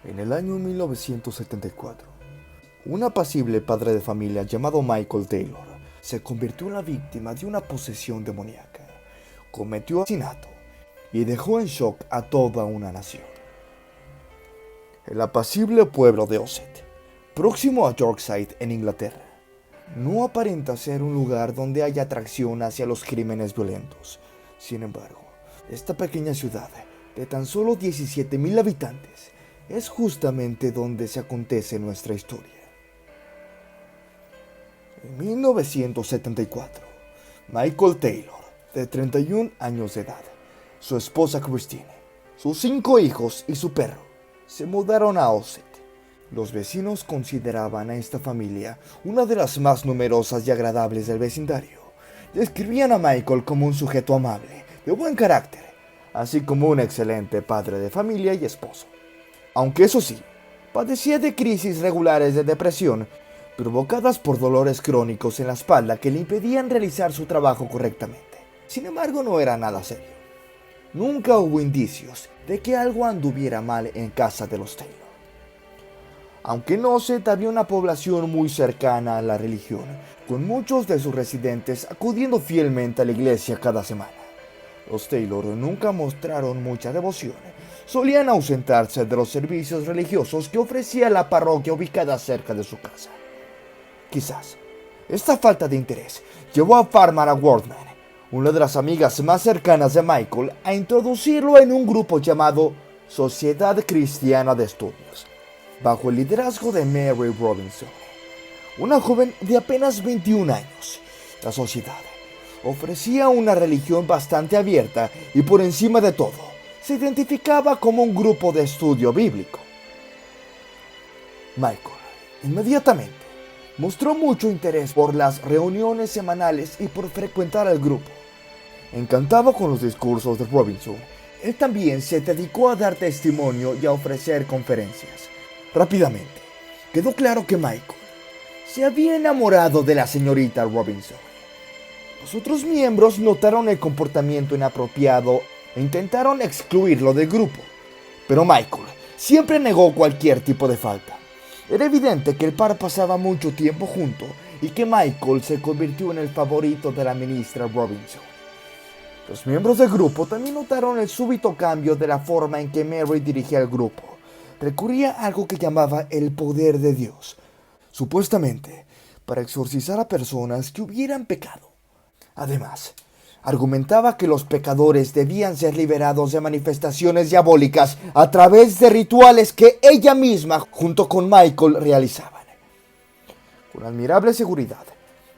En el año 1974, un apacible padre de familia llamado Michael Taylor se convirtió en la víctima de una posesión demoníaca, cometió asesinato y dejó en shock a toda una nación. El apacible pueblo de Osset, próximo a Yorkshire en Inglaterra, no aparenta ser un lugar donde haya atracción hacia los crímenes violentos. Sin embargo, esta pequeña ciudad de tan solo 17,000 habitantes es justamente donde se acontece nuestra historia. En 1974, Michael Taylor, de 31 años de edad, su esposa Christine, sus 5 hijos y su perro se mudaron a Osset. Los vecinos consideraban a esta familia una de las más numerosas y agradables del vecindario. Describían a Michael como un sujeto amable, de buen carácter, así como un excelente padre de familia y esposo. Aunque eso sí, padecía de crisis regulares de depresión, provocadas por dolores crónicos en la espalda que le impedían realizar su trabajo correctamente. Sin embargo, no era nada serio. Nunca hubo indicios de que algo anduviera mal en casa de los Taylor. Aunque en Osset había una población muy cercana a la religión, con muchos de sus residentes acudiendo fielmente a la iglesia cada semana. Los Taylor nunca mostraron mucha devoción. Solían ausentarse de los servicios religiosos que ofrecía la parroquia ubicada cerca de su casa. Quizás esta falta de interés llevó a Farmara Wortman, una de las amigas más cercanas de Michael, a introducirlo en un grupo llamado Sociedad Cristiana de Estudios, bajo el liderazgo de Mary Robinson, una joven de apenas 21 años. La sociedad ofrecía una religión bastante abierta y, por encima de todo, se identificaba como un grupo de estudio bíblico. Michael inmediatamente mostró mucho interés por las reuniones semanales y por frecuentar el grupo. Encantado con los discursos de Robinson, él también se dedicó a dar testimonio y a ofrecer conferencias. Rápidamente, quedó claro que Michael se había enamorado de la señorita Robinson. Los otros miembros notaron el comportamiento inapropiado e intentaron excluirlo del grupo, pero Michael siempre negó cualquier tipo de falta. Era evidente que el par pasaba mucho tiempo junto y que Michael se convirtió en el favorito de la ministra Robinson. Los miembros del grupo también notaron el súbito cambio de la forma en que Mary dirigía el grupo. Recurría a algo que llamaba el poder de Dios, supuestamente para exorcizar a personas que hubieran pecado. Además, argumentaba que los pecadores debían ser liberados de manifestaciones diabólicas a través de rituales que ella misma, junto con Michael, realizaban. Con admirable seguridad,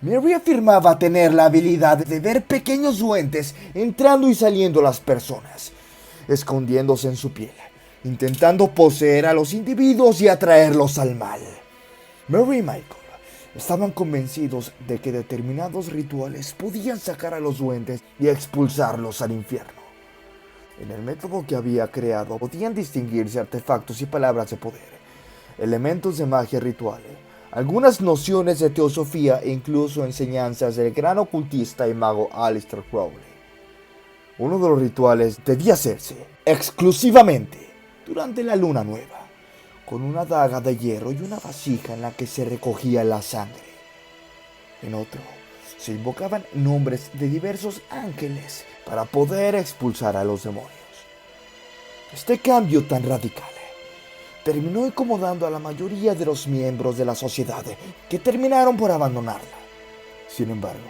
Mary afirmaba tener la habilidad de ver pequeños duendes entrando y saliendo las personas, escondiéndose en su piel, intentando poseer a los individuos y atraerlos al mal. Mary y Michael estaban convencidos de que determinados rituales podían sacar a los duendes y expulsarlos al infierno. En el método que había creado podían distinguirse artefactos y palabras de poder, elementos de magia ritual, algunas nociones de teosofía e incluso enseñanzas del gran ocultista y mago Aleister Crowley. Uno de los rituales debía hacerse exclusivamente durante la luna nueva, con una daga de hierro y una vasija en la que se recogía la sangre. En otro, se invocaban nombres de diversos ángeles para poder expulsar a los demonios. Este cambio tan radical terminó incomodando a la mayoría de los miembros de la sociedad, que terminaron por abandonarla. Sin embargo,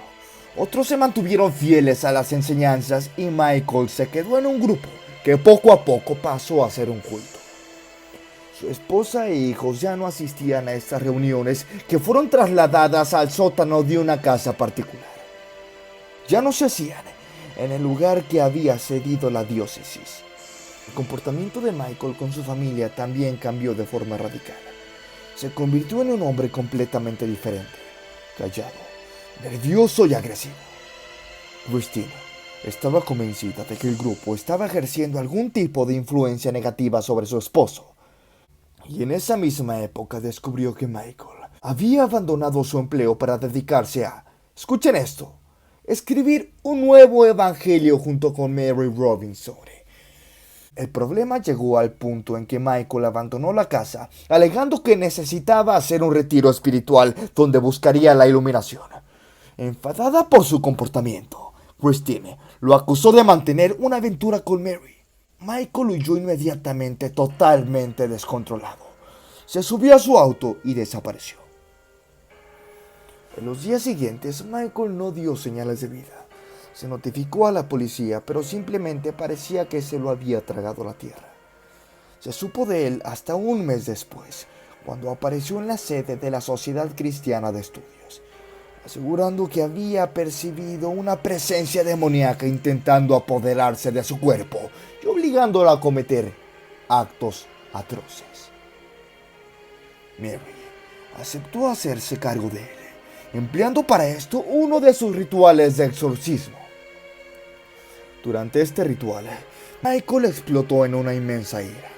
otros se mantuvieron fieles a las enseñanzas y Michael se quedó en un grupo que poco a poco pasó a ser un culto. Su esposa e hijos ya no asistían a estas reuniones, que fueron trasladadas al sótano de una casa particular. Ya no se hacían en el lugar que había cedido la diócesis. El comportamiento de Michael con su familia también cambió de forma radical. Se convirtió en un hombre completamente diferente, callado, nervioso y agresivo. Christine estaba convencida de que el grupo estaba ejerciendo algún tipo de influencia negativa sobre su esposo. Y en esa misma época descubrió que Michael había abandonado su empleo para dedicarse a, escuchen esto, escribir un nuevo evangelio junto con Mary Robinson. El problema llegó al punto en que Michael abandonó la casa, alegando que necesitaba hacer un retiro espiritual donde buscaría la iluminación. Enfadada por su comportamiento, Christine lo acusó de mantener una aventura con Mary. Michael huyó inmediatamente, totalmente descontrolado. Se subió a su auto y desapareció. En los días siguientes, Michael no dio señales de vida. Se notificó a la policía, pero simplemente parecía que se lo había tragado la tierra. Se supo de él hasta un mes después, cuando apareció en la sede de la Sociedad Cristiana de Estudios, asegurando que había percibido una presencia demoníaca intentando apoderarse de su cuerpo y obligándolo a cometer actos atroces. Mary aceptó hacerse cargo de él, empleando para esto uno de sus rituales de exorcismo. Durante este ritual, Michael explotó en una inmensa ira,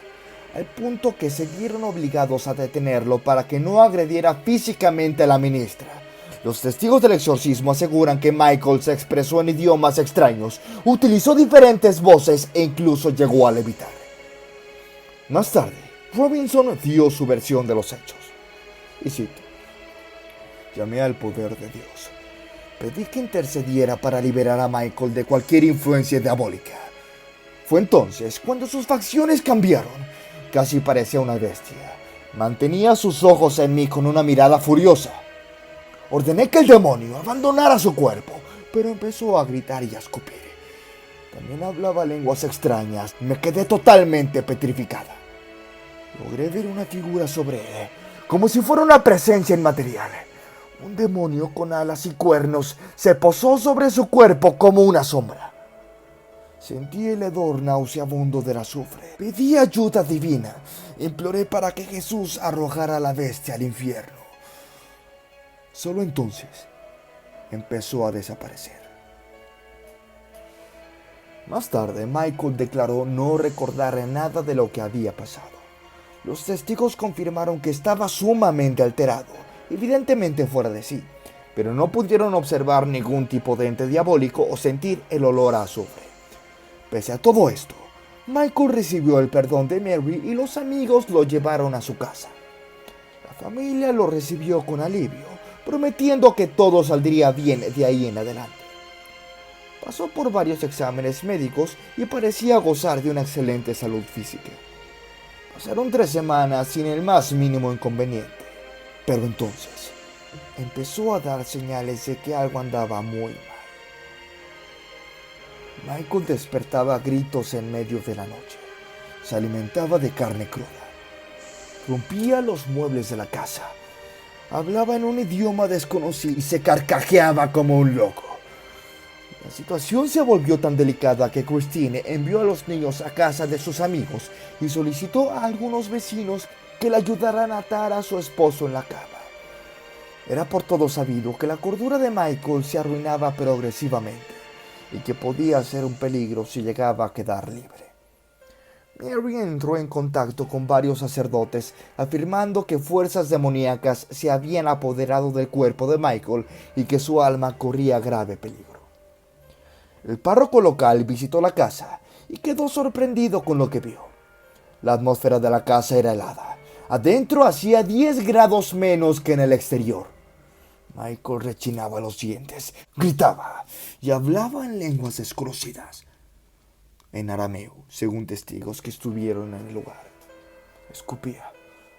al punto que se vieron obligados a detenerlo para que no agrediera físicamente a la ministra. Los testigos del exorcismo aseguran que Michael se expresó en idiomas extraños, utilizó diferentes voces e incluso llegó a levitar. Más tarde, Robinson dio su versión de los hechos. Y cito: llamé al poder de Dios. Pedí que intercediera para liberar a Michael de cualquier influencia diabólica. Fue entonces cuando sus facciones cambiaron. Casi parecía una bestia. Mantenía sus ojos en mí con una mirada furiosa. Ordené que el demonio abandonara su cuerpo, pero empezó a gritar y a escupir. También hablaba lenguas extrañas. Me quedé totalmente petrificada. Logré ver una figura sobre él, como si fuera una presencia inmaterial. Un demonio con alas y cuernos se posó sobre su cuerpo como una sombra. Sentí el hedor nauseabundo del azufre. Pedí ayuda divina. Imploré para que Jesús arrojara a la bestia al infierno. Solo entonces empezó a desaparecer. Más tarde, Michael declaró no recordar nada de lo que había pasado. Los testigos confirmaron que estaba sumamente alterado, evidentemente fuera de sí, pero no pudieron observar ningún tipo de ente diabólico o sentir el olor a azufre. Pese a todo esto, Michael recibió el perdón de Mary y los amigos lo llevaron a su casa. La familia lo recibió con alivio, prometiendo que todo saldría bien de ahí en adelante. Pasó por varios exámenes médicos y parecía gozar de una excelente salud física. Pasaron 3 semanas sin el más mínimo inconveniente, pero entonces empezó a dar señales de que algo andaba muy mal. Michael despertaba a gritos en medio de la noche. Se alimentaba de carne cruda. Rompía los muebles de la casa. Hablaba en un idioma desconocido y se carcajeaba como un loco. La situación se volvió tan delicada que Christine envió a los niños a casa de sus amigos y solicitó a algunos vecinos que le ayudaran a atar a su esposo en la cama. Era por todo sabido que la cordura de Michael se arruinaba progresivamente y que podía ser un peligro si llegaba a quedar libre. Mary entró en contacto con varios sacerdotes afirmando que fuerzas demoníacas se habían apoderado del cuerpo de Michael y que su alma corría grave peligro. El párroco local visitó la casa y quedó sorprendido con lo que vio. La atmósfera de la casa era helada. Adentro hacía 10 grados menos que en el exterior. Michael rechinaba los dientes, gritaba y hablaba en lenguas desconocidas. En arameo, según testigos que estuvieron en el lugar. Escupía,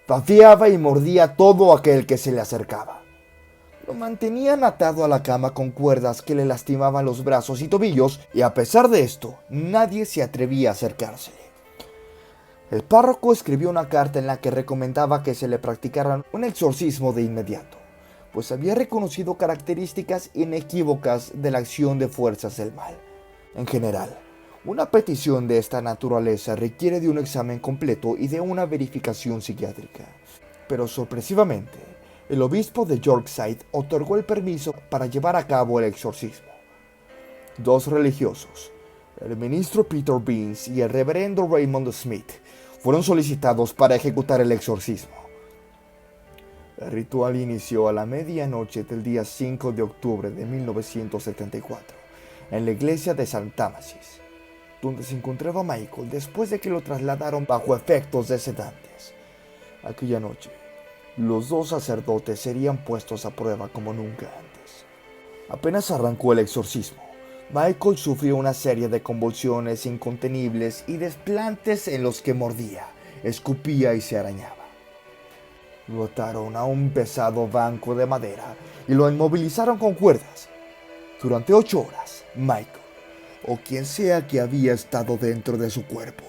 pateaba y mordía todo aquel que se le acercaba. Lo mantenían atado a la cama con cuerdas que le lastimaban los brazos y tobillos, y a pesar de esto, nadie se atrevía a acercársele. El párroco escribió una carta en la que recomendaba que se le practicara un exorcismo de inmediato, pues había reconocido características inequívocas de la acción de fuerzas del mal. En general, una petición de esta naturaleza requiere de un examen completo y de una verificación psiquiátrica. Pero sorpresivamente, el obispo de Yorkshire otorgó el permiso para llevar a cabo el exorcismo. 2 religiosos, el ministro Peter Beans y el reverendo Raymond Smith, fueron solicitados para ejecutar el exorcismo. El ritual inició a la medianoche del día 5 de octubre de 1974 en la iglesia de St. Támasis. donde se encontraba Michael después de que lo trasladaron bajo efectos de sedantes. Aquella noche, los dos sacerdotes serían puestos a prueba como nunca antes. Apenas arrancó el exorcismo, Michael sufrió una serie de convulsiones incontenibles y desplantes en los que mordía, escupía y se arañaba. Lo ataron a un pesado banco de madera y lo inmovilizaron con cuerdas. Durante 8 horas, Michael, o quien sea que había estado dentro de su cuerpo,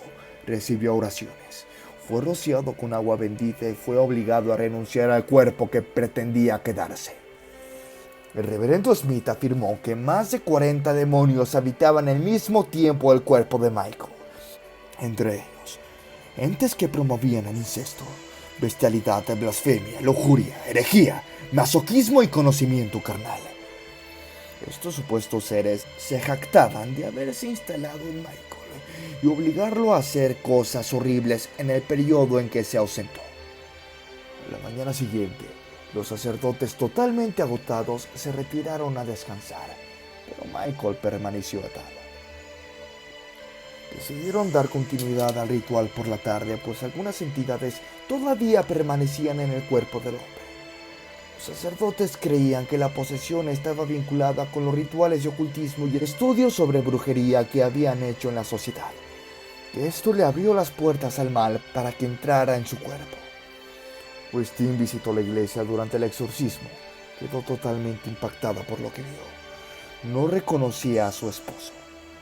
recibió oraciones, fue rociado con agua bendita y fue obligado a renunciar al cuerpo que pretendía quedarse. El reverendo Smith afirmó que más de 40 demonios habitaban al mismo tiempo el cuerpo de Michael. Entre ellos, entes que promovían el incesto, bestialidad, blasfemia, lujuria, herejía, masoquismo y conocimiento carnal. Estos supuestos seres se jactaban de haberse instalado en Michael y obligarlo a hacer cosas horribles en el periodo en que se ausentó. A la mañana siguiente, los sacerdotes totalmente agotados se retiraron a descansar, pero Michael permaneció atado. Decidieron dar continuidad al ritual por la tarde, pues algunas entidades todavía permanecían en el cuerpo del hombre. Los sacerdotes creían que la posesión estaba vinculada con los rituales de ocultismo y el estudio sobre brujería que habían hecho en la sociedad, que esto le abrió las puertas al mal para que entrara en su cuerpo. Christine visitó la iglesia durante el exorcismo. Quedó totalmente impactada por lo que vio. No reconocía a su esposo.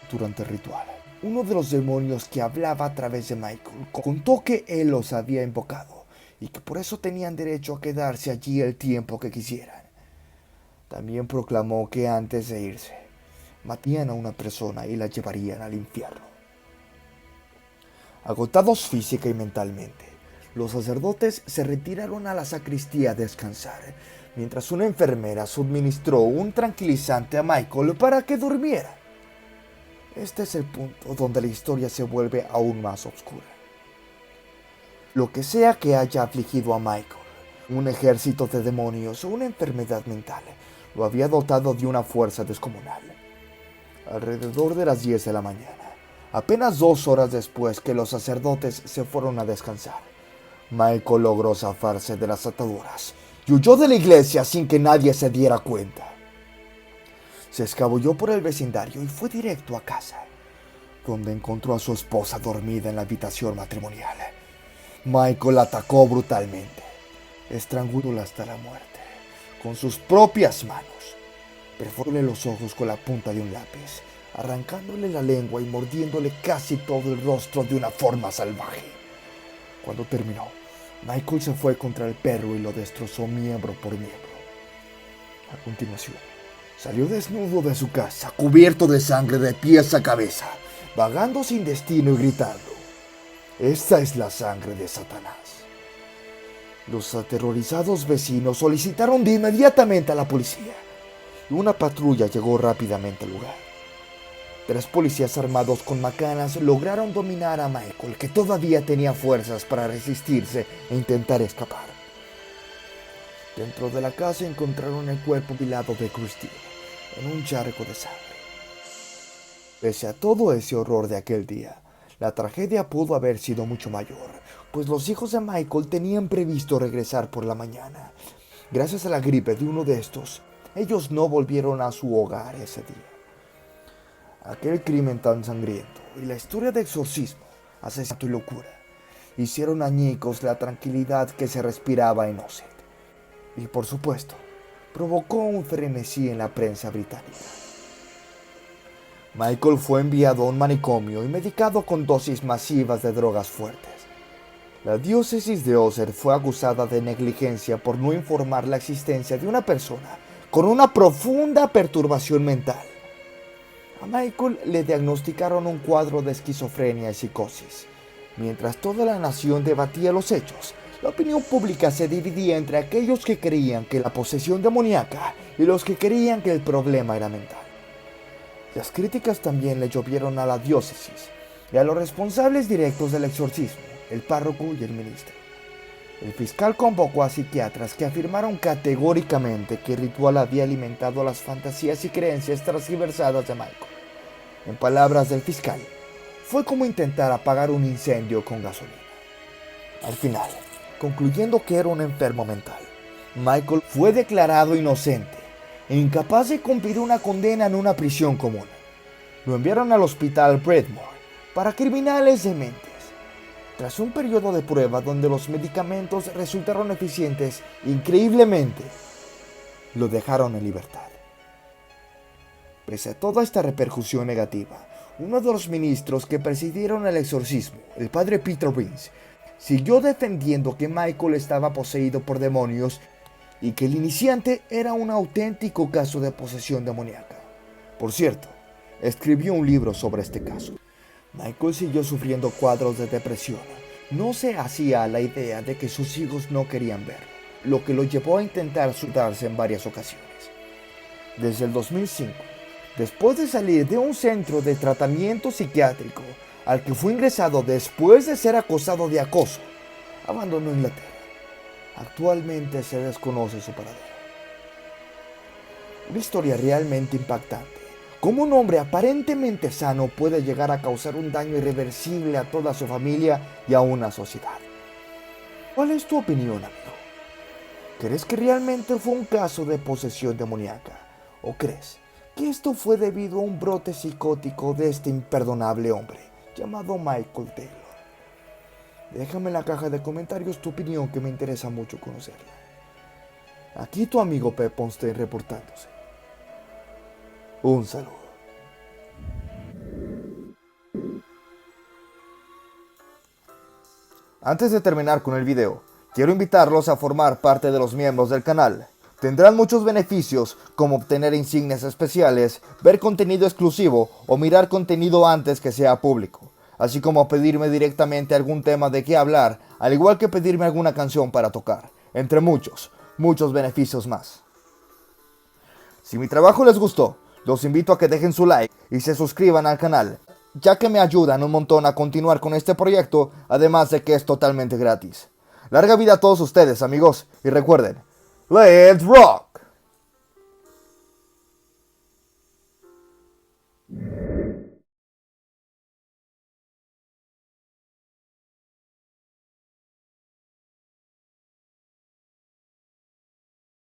Durante el ritual, uno de los demonios que hablaba a través de Michael contó que él los había invocado y que por eso tenían derecho a quedarse allí el tiempo que quisieran. También proclamó que antes de irse, matarían a una persona y la llevarían al infierno. Agotados física y mentalmente, los sacerdotes se retiraron a la sacristía a descansar, mientras una enfermera suministró un tranquilizante a Michael para que durmiera. Este es el punto donde la historia se vuelve aún más oscura. Lo que sea que haya afligido a Michael, un ejército de demonios o una enfermedad mental, lo había dotado de una fuerza descomunal. Alrededor de las 10 de la mañana, apenas 2 horas después que los sacerdotes se fueron a descansar, Michael logró zafarse de las ataduras y huyó de la iglesia sin que nadie se diera cuenta. Se escabulló por el vecindario y fue directo a casa, donde encontró a su esposa dormida en la habitación matrimonial. Michael la atacó brutalmente, estrangulándola hasta la muerte, con sus propias manos. Perforóle los ojos con la punta de un lápiz, arrancándole la lengua y mordiéndole casi todo el rostro de una forma salvaje. Cuando terminó, Michael se fue contra el perro y lo destrozó miembro por miembro. A continuación, salió desnudo de su casa, cubierto de sangre de pies a cabeza, vagando sin destino y gritando: "Esta es la sangre de Satanás". Los aterrorizados vecinos solicitaron de inmediatamente a la policía, y una patrulla llegó rápidamente al lugar. 3 policías armados con macanas lograron dominar a Michael, que todavía tenía fuerzas para resistirse e intentar escapar. Dentro de la casa encontraron el cuerpo mutilado de Christine en un charco de sangre. Pese a todo ese horror de aquel día, la tragedia pudo haber sido mucho mayor, pues los hijos de Michael tenían previsto regresar por la mañana. Gracias a la gripe de uno de estos, ellos no volvieron a su hogar ese día. Aquel crimen tan sangriento y la historia de exorcismo, asesinato y locura hicieron añicos la tranquilidad que se respiraba en Ossett. Y por supuesto, provocó un frenesí en la prensa británica. Michael fue enviado a un manicomio y medicado con dosis masivas de drogas fuertes. La diócesis de Ossett fue acusada de negligencia por no informar la existencia de una persona con una profunda perturbación mental. A Michael le diagnosticaron un cuadro de esquizofrenia y psicosis. Mientras toda la nación debatía los hechos, la opinión pública se dividía entre aquellos que creían que la posesión demoníaca y los que creían que el problema era mental. Las críticas también le llovieron a la diócesis y a los responsables directos del exorcismo, el párroco y el ministro. El fiscal convocó a psiquiatras que afirmaron categóricamente que el ritual había alimentado las fantasías y creencias transgiversadas de Michael. En palabras del fiscal, fue como intentar apagar un incendio con gasolina. Al final, concluyendo que era un enfermo mental, Michael fue declarado inocente e incapaz de cumplir una condena en una prisión común. Lo enviaron al hospital Broadmoor para criminales dementes. Tras un periodo de prueba donde los medicamentos resultaron eficientes, increíblemente, lo dejaron en libertad. Pese a toda esta repercusión negativa, uno de los ministros que presidieron el exorcismo, el padre Peter Rins, siguió defendiendo que Michael estaba poseído por demonios y que el iniciante era un auténtico caso de posesión demoníaca. Por cierto, escribió un libro sobre este caso. Michael siguió sufriendo cuadros de depresión. No se hacía a la idea de que sus hijos no querían verlo, lo que lo llevó a intentar suicidarse en varias ocasiones. Desde el 2005, después de salir de un centro de tratamiento psiquiátrico al que fue ingresado después de ser acusado de acoso, abandonó Inglaterra. Actualmente se desconoce su paradero. Una historia realmente impactante. ¿Cómo un hombre aparentemente sano puede llegar a causar un daño irreversible a toda su familia y a una sociedad? ¿Cuál es tu opinión, amigo? ¿Crees que realmente fue un caso de posesión demoníaca? ¿O crees que esto fue debido a un brote psicótico de este imperdonable hombre llamado Michael Taylor? Déjame en la caja de comentarios tu opinión, que me interesa mucho conocerla. Aquí tu amigo Pep Ponstein reportándose. Un saludo. Antes de terminar con el video, quiero invitarlos a formar parte de los miembros del canal. Tendrán muchos beneficios, como obtener insignias especiales, ver contenido exclusivo o mirar contenido antes que sea público, así como pedirme directamente algún tema de qué hablar, al igual que pedirme alguna canción para tocar, entre muchos beneficios más. Si mi trabajo les gustó, los invito a que dejen su like y se suscriban al canal, ya que me ayudan un montón a continuar con este proyecto, además de que es totalmente gratis. Larga vida a todos ustedes, amigos, y recuerden, ¡Let's rock!